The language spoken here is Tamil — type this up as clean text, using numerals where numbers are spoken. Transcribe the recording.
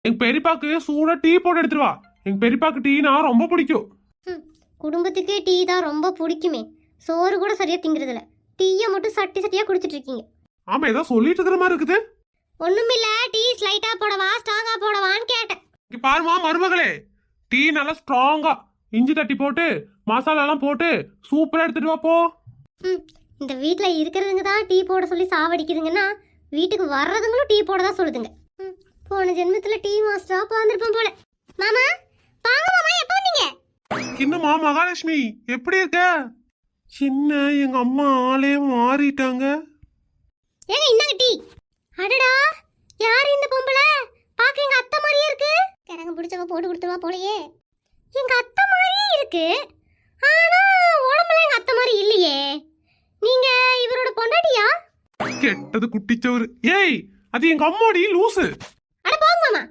எங்க பெரியப்பாக்கு சூடா டீ போட்டு எடுத்துட்டு வா. எங்க பெரியப்பாக்கு டீனா ரொம்ப பிடிக்கும். குடும்பத்துக்கு டீ தான் ரொம்ப பிடிக்குமே. சோறு கூட சரியா திங்கிறதில்ல, டீயை மட்டும் சட்டி சட்டியா குடிச்சிட்டு இருக்கீங்க. ஆமா, ஏதோ சொல்லிட்டு இருக்கிற மாதிரி இருக்குது. ஒண்ணுமில்ல, டீ ஸ்லைட்டா போடவா ஸ்ட்ராங்கா போடவான்னு கேட்டேன். இங்க பாருமா மருமகளே, டீ நல்லா ஸ்ட்ராங்கா இஞ்சி தட்டி போட்டு மசாலா எல்லாம் போட்டு சூப்பரா எடுத்துட்டு வா போ. இந்த வீட்ல இருக்கிறதுங்க தான் டீ போட சொல்லி சாவடிக்குதுங்கன்னா, வீட்டுக்கு வர்றதுங்களும் டீ போட தான் சொல்லுதுங்க. போன ஜென்மத்துல டீ மாஸ்டரா பாந்திருப்போம் போல. மாமா வாங்க மாமா, எப்போ வந்தீங்க? இன்னுமா மகாலட்சுமி எப்படி இருக்க? சின்ன எங்க அம்மா ஆளே மாறிட்டாங்க. ஏங்க இன்னாங்க டீ. அடடா, யார் இந்த பொம்பளை? பாக்க எங்க அத்தை மாதிரியே இருக்கு. கரங்க பிடிச்சவ போட்டு கொடுத்துவா போலயே. எங்க அத்தை மாதிரியே இருக்கு, ஆனா உடம்புல எங்க அத்தை மாதிரி இல்லையே. நீங்க இவரோட பொண்டாட்டியா? கெட்டது குட்டிச்சவரு. ஏய், அது எங்க அம்மாடி லூசு. அட போங்க மாமா,